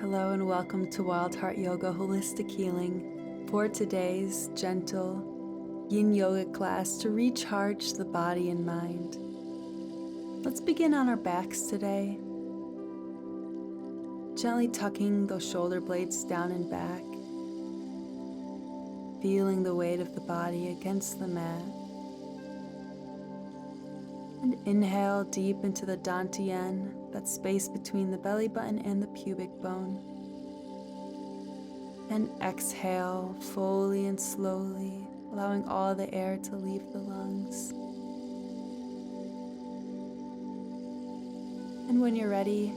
Hello and welcome to Wild Heart Yoga Holistic Healing for today's gentle Yin Yoga class to recharge the body and mind. Let's begin on our backs today, gently tucking those shoulder blades down and back, feeling the weight of the body against the mat. And inhale deep into the dantian, that space between the belly button and the pubic bone. And exhale fully and slowly, allowing all the air to leave the lungs. And when you're ready,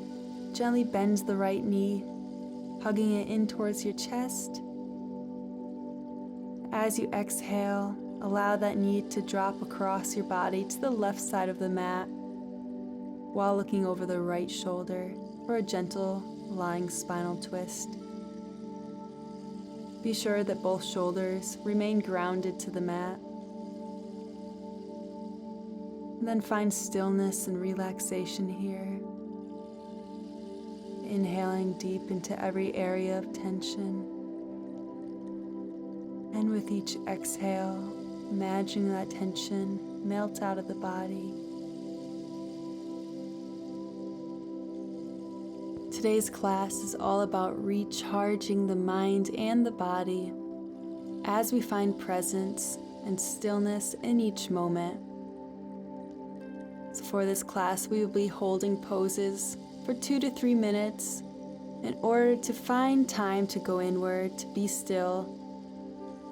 gently bend the right knee, hugging it in towards your chest. As you exhale, allow that knee to drop across your body to the left side of the mat while looking over the right shoulder for a gentle lying spinal twist. Be sure that both shoulders remain grounded to the mat. And then find stillness and relaxation here. Inhaling deep into every area of tension. And with each exhale, imagining that tension melt out of the body. Today's class is all about recharging the mind and the body as we find presence and stillness in each moment. So for this class, we will be holding poses for 2 to 3 minutes in order to find time to go inward, to be still,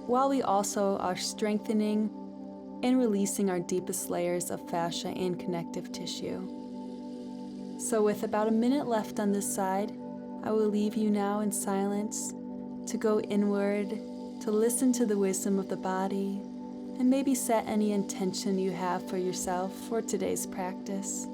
while we also are strengthening and releasing our deepest layers of fascia and connective tissue. So with about a minute left on this side, I will leave you now in silence to go inward, to listen to the wisdom of the body, and maybe set any intention you have for yourself for today's practice.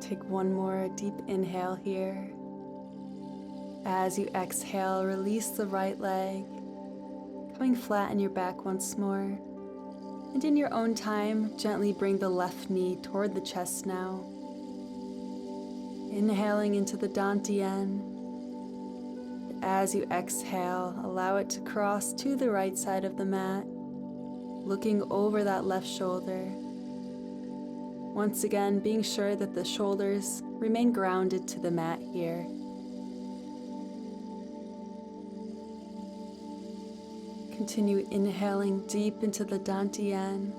Take one more deep inhale here. As you exhale, release the right leg, coming flat on your back once more. And in your own time, gently bring the left knee toward the chest now. Inhaling into the dantian. As you exhale, allow it to cross to the right side of the mat, looking over that left shoulder. Once again, being sure that the shoulders remain grounded to the mat here. Continue inhaling deep into the dantian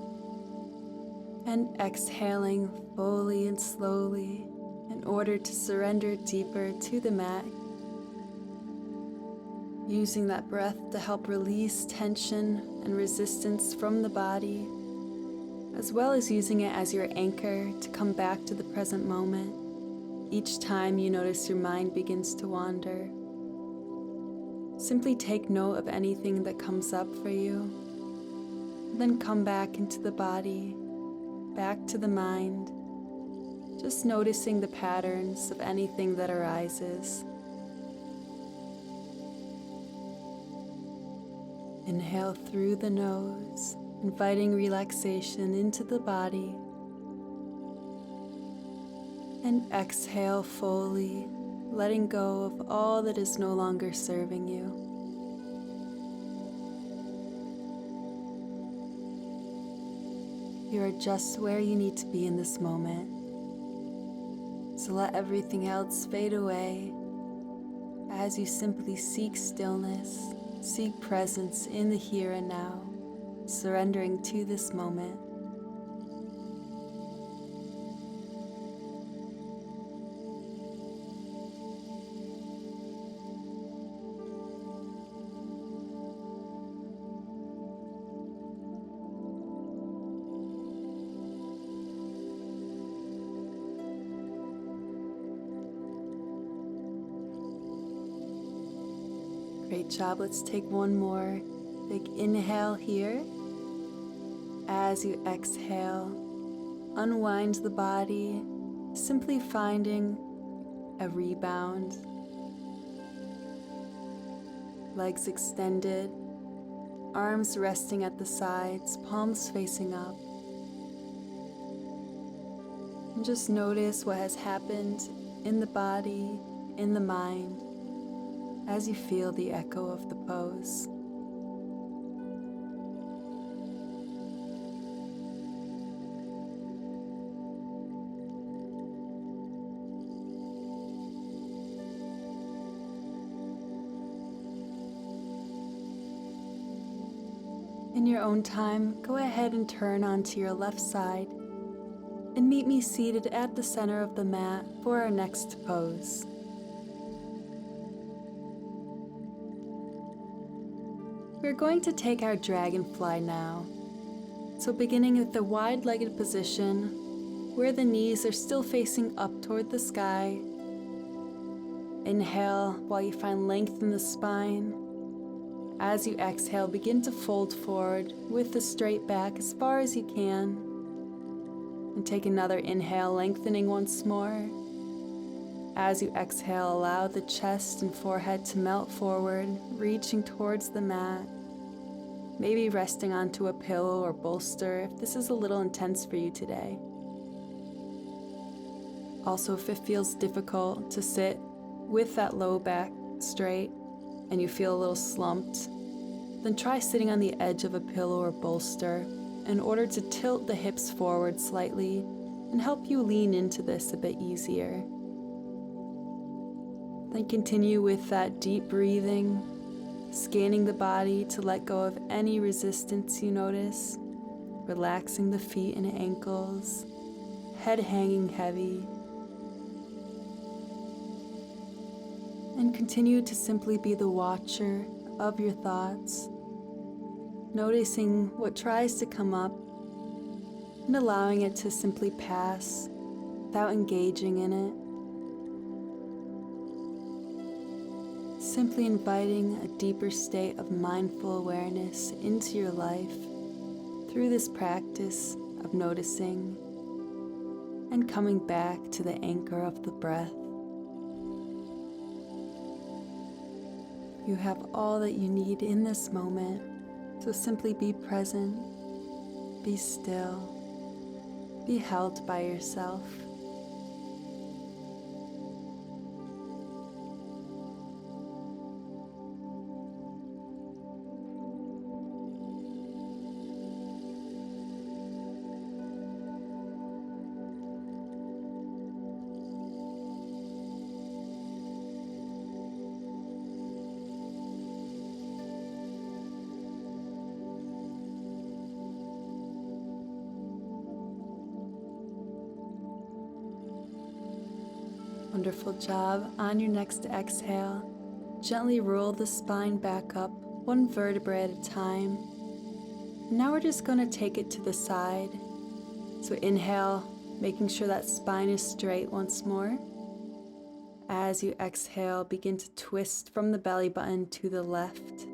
and exhaling fully and slowly in order to surrender deeper to the mat. Using that breath to help release tension and resistance from the body, as well as using it as your anchor to come back to the present moment each time you notice your mind begins to wander. Simply take note of anything that comes up for you, and then come back into the body, back to the mind, just noticing the patterns of anything that arises. Inhale through the nose, inviting relaxation into the body, and exhale fully, letting go of all that is no longer serving you. You are just where you need to be in this moment, so let everything else fade away as you simply seek stillness, seek presence in the here and now, surrendering to this moment. Great job. Let's take one more big inhale here. As you exhale, unwind the body, simply finding a rebound. Legs extended, arms resting at the sides, palms facing up. And just notice what has happened in the body, in the mind, as you feel the echo of the pose. In your own time, go ahead and turn onto your left side and meet me seated at the center of the mat for our next pose. We're going to take our Dragonfly now. So beginning with the wide-legged position, where the knees are still facing up toward the sky. Inhale while you find length in the spine. As you exhale, begin to fold forward with the straight back as far as you can. And take another inhale, lengthening once more. As you exhale, allow the chest and forehead to melt forward, reaching towards the mat. Maybe resting onto a pillow or bolster if this is a little intense for you today. Also, if it feels difficult to sit with that low back straight and you feel a little slumped, then try sitting on the edge of a pillow or bolster in order to tilt the hips forward slightly and help you lean into this a bit easier. Then continue with that deep breathing, scanning the body to let go of any resistance you notice, relaxing the feet and ankles, head hanging heavy. And continue to simply be the watcher of your thoughts, noticing what tries to come up and allowing it to simply pass without engaging in it. Simply inviting a deeper state of mindful awareness into your life through this practice of noticing and coming back to the anchor of the breath. You have all that you need in this moment, so simply be present, be still, be held by yourself. Wonderful job. On your next exhale, gently roll the spine back up, one vertebrae at a time. Now we're just going to take it to the side. So inhale, making sure that spine is straight once more. As you exhale, begin to twist from the belly button to the left.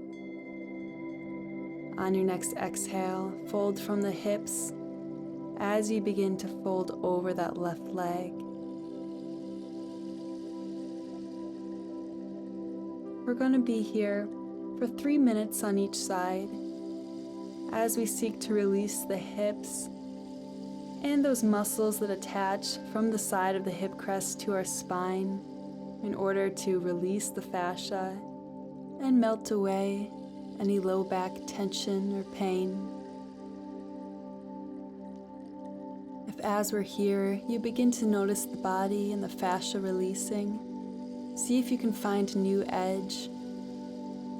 On your next exhale, fold from the hips as you begin to fold over that left leg. We're going to be here for 3 minutes on each side as we seek to release the hips and those muscles that attach from the side of the hip crest to our spine in order to release the fascia and melt away any low back tension or pain. If as we're here, you begin to notice the body and the fascia releasing, see if you can find a new edge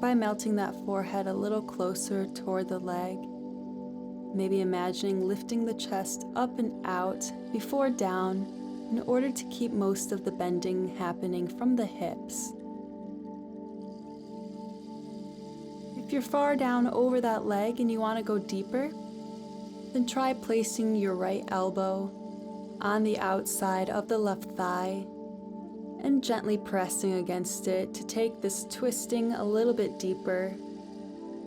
by melting that forehead a little closer toward the leg. Maybe imagining lifting the chest up and out before down in order to keep most of the bending happening from the hips. If you're far down over that leg and you want to go deeper, then try placing your right elbow on the outside of the left thigh and gently pressing against it to take this twisting a little bit deeper,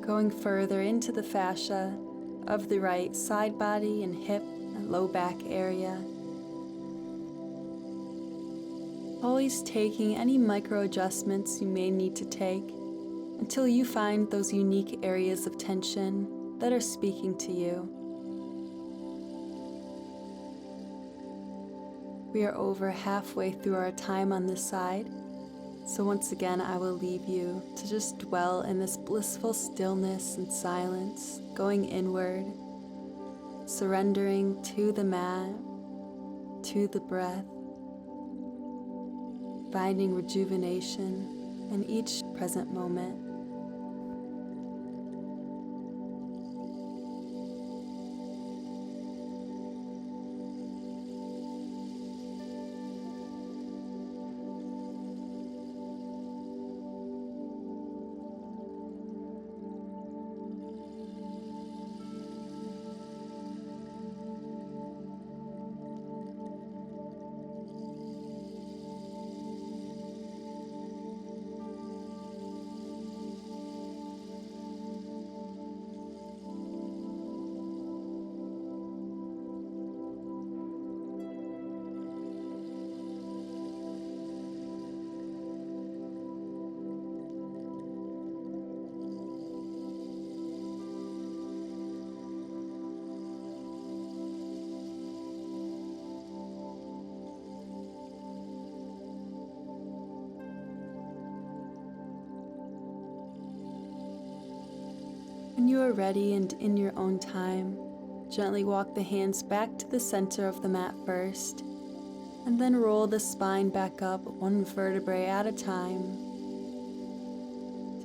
going further into the fascia of the right side body and hip and low back area. Always taking any micro adjustments you may need to take until you find those unique areas of tension that are speaking to you. We are over halfway through our time on this side, so once again I will leave you to just dwell in this blissful stillness and silence, going inward, surrendering to the mat, to the breath, finding rejuvenation in each present moment. When you are ready and in your own time, gently walk the hands back to the center of the mat first, and then roll the spine back up one vertebrae at a time.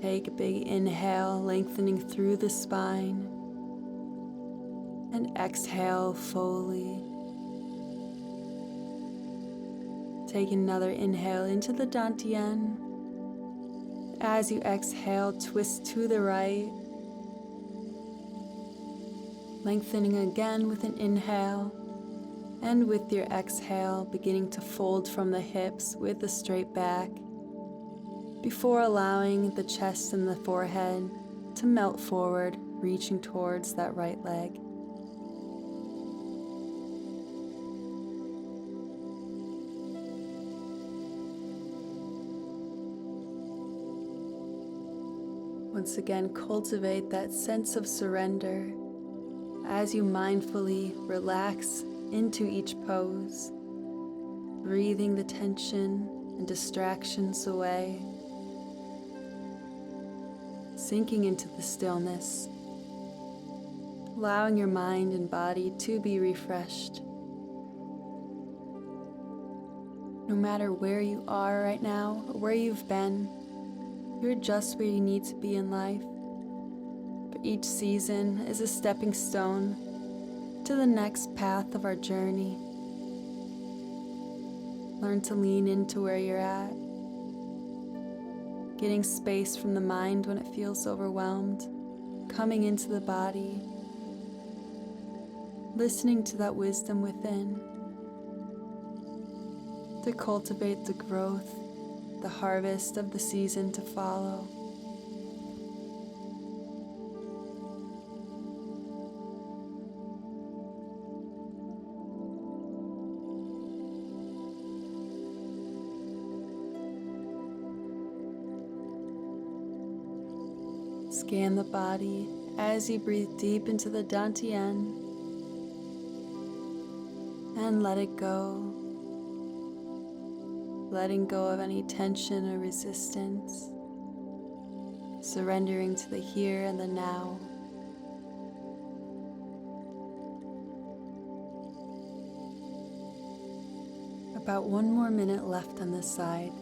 Take a big inhale, lengthening through the spine, and exhale fully. Take another inhale into the dantian. As you exhale, twist to the right, lengthening again with an inhale, and with your exhale, beginning to fold from the hips with a straight back, before allowing the chest and the forehead to melt forward, reaching towards that right leg. Once again, cultivate that sense of surrender as you mindfully relax into each pose, breathing the tension and distractions away, sinking into the stillness, allowing your mind and body to be refreshed. No matter where you are right now or where you've been, you're just where you need to be in life. Each season is a stepping stone to the next path of our journey. Learn to lean into where you're at, getting space from the mind when it feels overwhelmed, coming into the body, listening to that wisdom within, to cultivate the growth, the harvest of the season to follow. Scan the body as you breathe deep into the dantian and let it go, letting go of any tension or resistance, surrendering to the here and the now. About 1 more minute left on this side.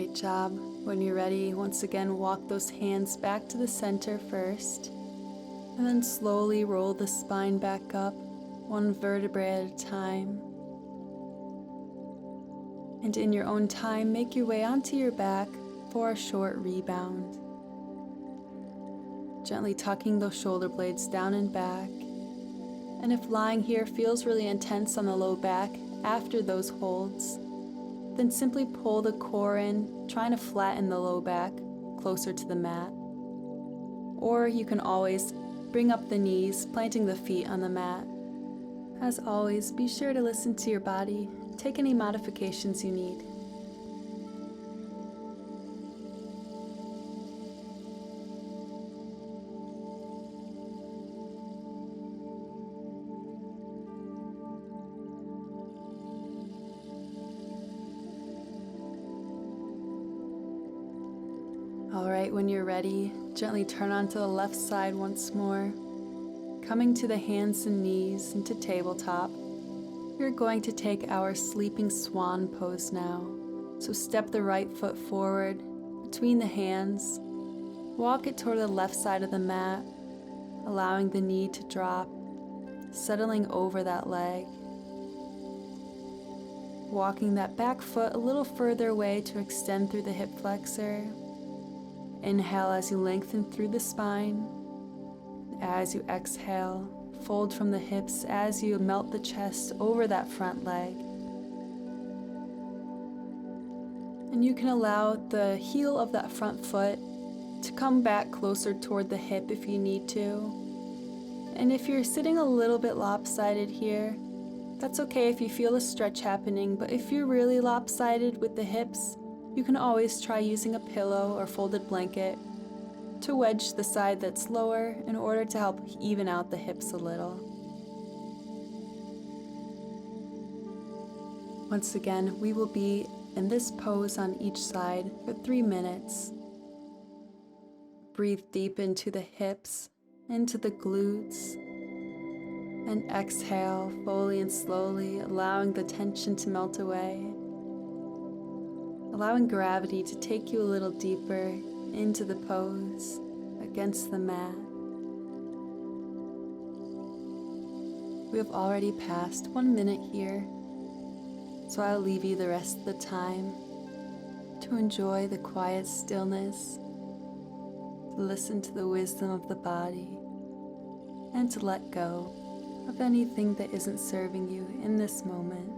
Great job. When you're ready, once again, walk those hands back to the center first, and then slowly roll the spine back up, one vertebrae at a time. And in your own time, make your way onto your back for a short rebound. Gently tucking those shoulder blades down and back. And if lying here feels really intense on the low back after those holds, then simply pull the core in, trying to flatten the low back closer to the mat. Or you can always bring up the knees, planting the feet on the mat. As always, be sure to listen to your body. Take any modifications you need. Alright, when you're ready, gently turn onto the left side once more. Coming to the hands and knees into tabletop, we're going to take our sleeping swan pose now. So step the right foot forward between the hands, walk it toward the left side of the mat, allowing the knee to drop, settling over that leg. Walking that back foot a little further away to extend through the hip flexor. Inhale as you lengthen through the spine. As you exhale, fold from the hips as you melt the chest over that front leg. And you can allow the heel of that front foot to come back closer toward the hip if you need to. And if you're sitting a little bit lopsided here, that's okay if you feel a stretch happening, but if you're really lopsided with the hips, you can always try using a pillow or folded blanket to wedge the side that's lower in order to help even out the hips a little. Once again, we will be in this pose on each side for 3 minutes. Breathe deep into the hips, into the glutes, and exhale fully and slowly, allowing the tension to melt away. Allowing gravity to take you a little deeper into the pose against the mat. We have already passed 1 minute here, so I'll leave you the rest of the time to enjoy the quiet stillness, to listen to the wisdom of the body, and to let go of anything that isn't serving you in this moment.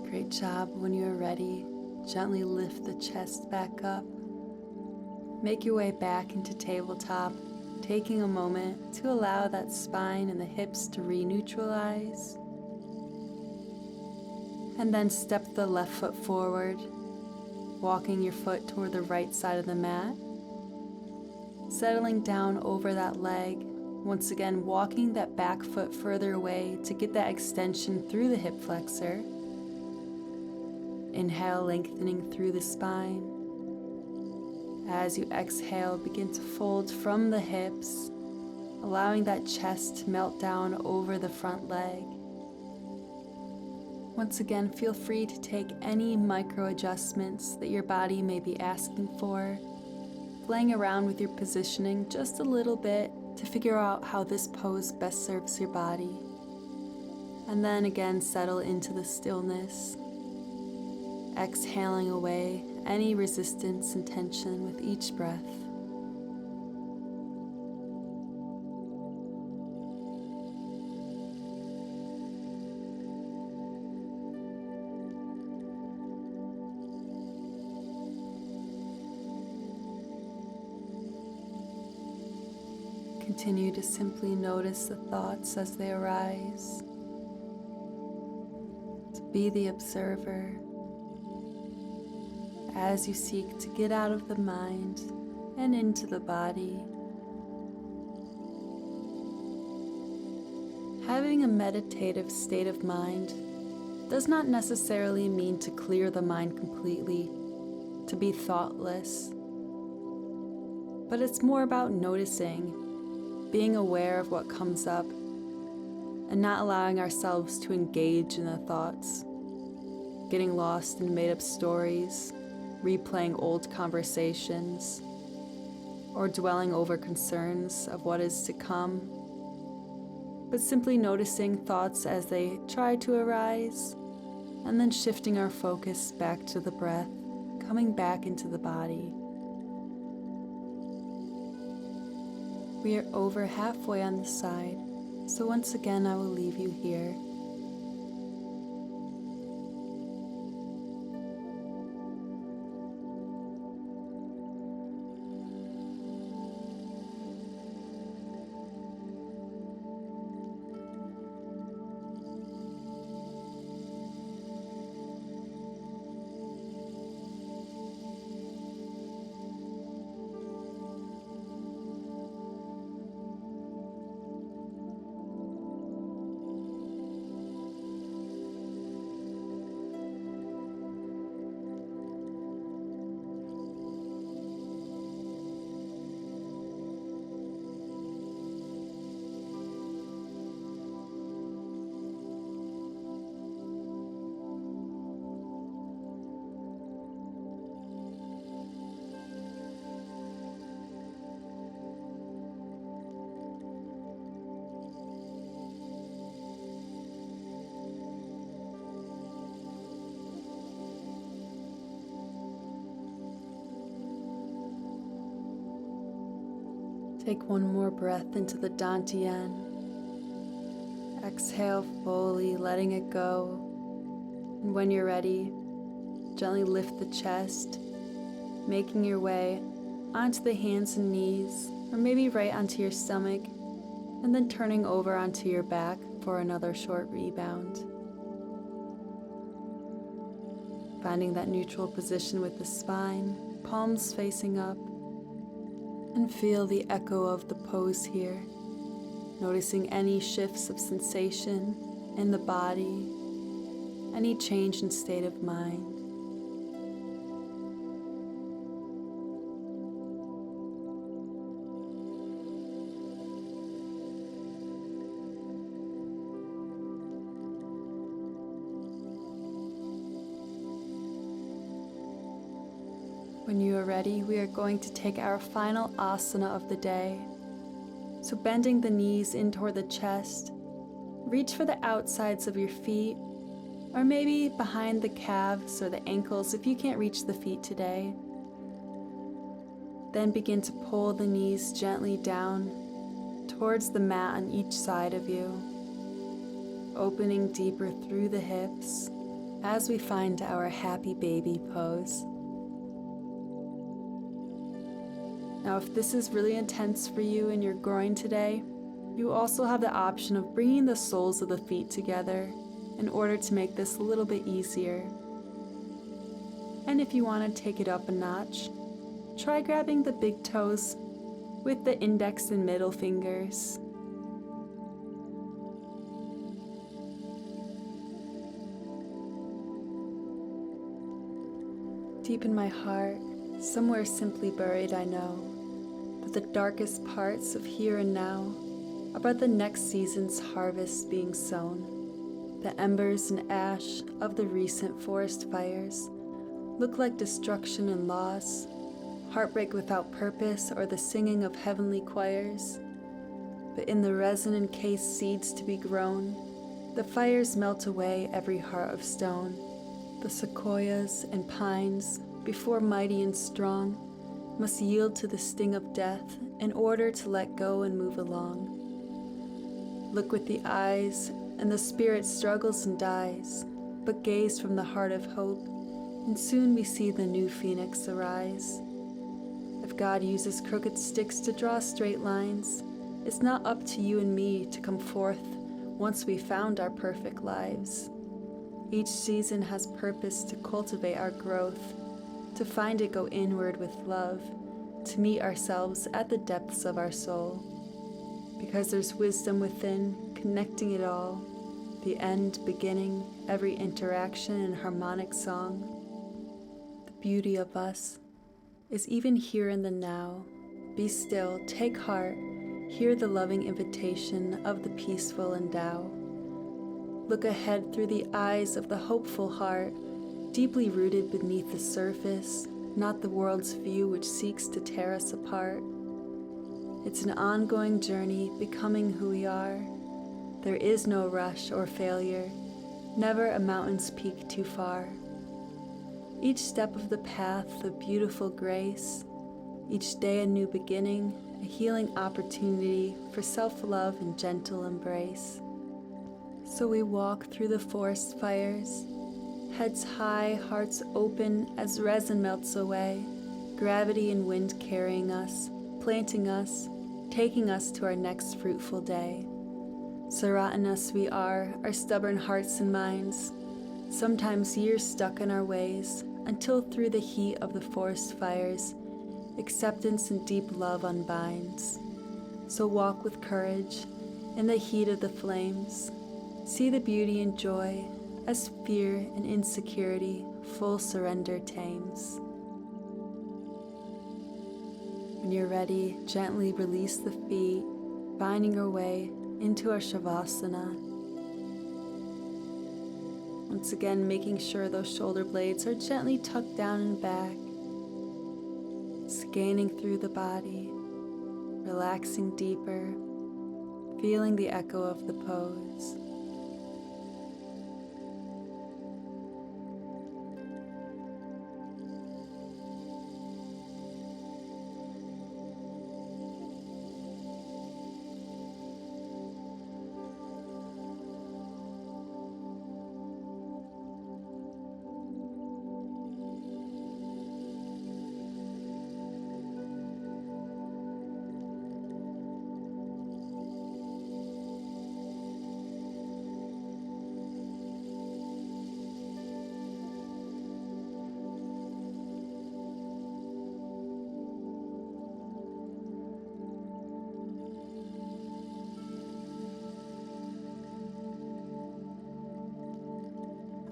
Great job. When you're ready, gently lift the chest back up. Make your way back into tabletop, taking a moment to allow that spine and the hips to re-neutralize. And then step the left foot forward, walking your foot toward the right side of the mat, settling down over that leg, Once again, walking that back foot further away to get that extension through the hip flexor. Inhale, lengthening through the spine. As you exhale, begin to fold from the hips, allowing that chest to melt down over the front leg. Once again, feel free to take any micro adjustments that your body may be asking for, playing around with your positioning just a little bit to figure out how this pose best serves your body. And then again, settle into the stillness, exhaling away any resistance and tension with each breath. Continue to simply notice the thoughts as they arise. To be the observer as you seek to get out of the mind and into the body. Having a meditative state of mind does not necessarily mean to clear the mind completely, to be thoughtless, but it's more about noticing, being aware of what comes up, and not allowing ourselves to engage in the thoughts, getting lost in made-up stories, replaying old conversations, or dwelling over concerns of what is to come, but simply noticing thoughts as they try to arise, and then shifting our focus back to the breath, coming back into the body. We are over halfway on the side, so once again I will leave you here. Take one more breath into the Dantian. Exhale fully, letting it go. And when you're ready, gently lift the chest, making your way onto the hands and knees, or maybe right onto your stomach, and then turning over onto your back for another short rebound. Finding that neutral position with the spine, palms facing up, and feel the echo of the pose here, noticing any shifts of sensation in the body, any change in state of mind. When you are ready, we are going to take our final asana of the day. So bending the knees in toward the chest, reach for the outsides of your feet, or maybe behind the calves or the ankles if you can't reach the feet today. Then begin to pull the knees gently down towards the mat on each side of you, opening deeper through the hips as we find our happy baby pose. Now, if this is really intense for you in your groin today, you also have the option of bringing the soles of the feet together in order to make this a little bit easier. And if you want to take it up a notch, try grabbing the big toes with the index and middle fingers Deep in my heart, somewhere simply buried, I know, that the darkest parts of here and now are but the next season's harvest being sown. The embers and ash of the recent forest fires look like destruction and loss, heartbreak without purpose, or the singing of heavenly choirs. But in the resin-encased seeds to be grown, the fires melt away every heart of stone. The sequoias and pines, before mighty and strong, must yield to the sting of death in order to let go and move along. Look with the eyes, and the spirit struggles and dies, but gaze from the heart of hope, and soon we see the new phoenix arise. If God uses crooked sticks to draw straight lines, it's not up to you and me to come forth once we found our perfect lives. Each season has purpose to cultivate our growth, to find it go inward with love, to meet ourselves at the depths of our soul. Because there's wisdom within, connecting it all, the end, beginning, every interaction in harmonic song. The beauty of us is even here in the now. Be still, take heart, hear the loving invitation of the peaceful and Tao. Look ahead through the eyes of the hopeful heart, deeply rooted beneath the surface, not the world's view which seeks to tear us apart. It's an ongoing journey, becoming who we are. There is no rush or failure, never a mountain's peak too far. Each step of the path, a beautiful grace. Each day a new beginning, a healing opportunity for self-love and gentle embrace. So we walk through the forest fires, heads high, hearts open as resin melts away, gravity and wind carrying us, planting us, taking us to our next fruitful day. So rotten us we are, our stubborn hearts and minds, sometimes years stuck in our ways, until through the heat of the forest fires, acceptance and deep love unbinds. So walk with courage in the heat of the flames. See the beauty and joy as fear and insecurity full surrender tames. When you're ready, gently release the feet, finding your way into our Savasana. Once again, making sure those shoulder blades are gently tucked down and back, scanning through the body, relaxing deeper, feeling the echo of the pose.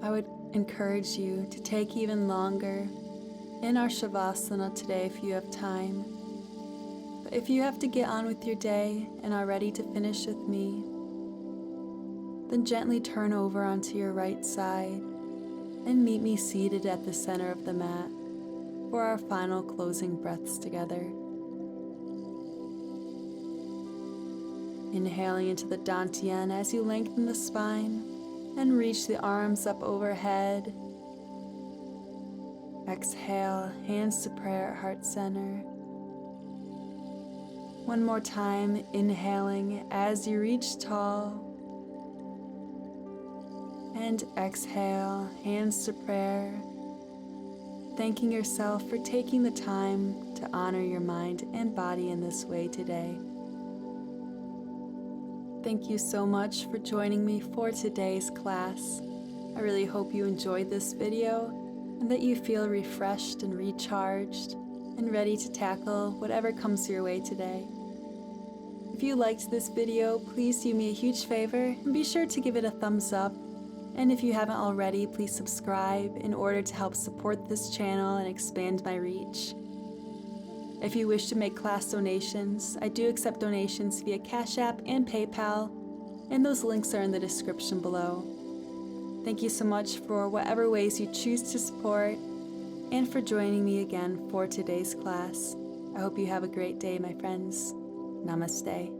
I would encourage you to take even longer in our Shavasana today if you have time. But if you have to get on with your day and are ready to finish with me, then gently turn over onto your right side and meet me seated at the center of the mat for our final closing breaths together. Inhaling into the Dantian as you lengthen the spine and reach the arms up overhead. Exhale, hands to prayer at heart center. One more time, inhaling as you reach tall. And exhale, hands to prayer. Thanking yourself for taking the time to honor your mind and body in this way today. Thank you so much for joining me for today's class. I really hope you enjoyed this video and that you feel refreshed and recharged and ready to tackle whatever comes your way today. If you liked this video, please do me a huge favor and be sure to give it a thumbs up And if you haven't already, please subscribe in order to help support this channel and expand my reach. If you wish to make class donations, I do accept donations via Cash App and PayPal, and those links are in the description below. Thank you so much for whatever ways you choose to support and for joining me again for today's class. I hope you have a great day, my friends. Namaste.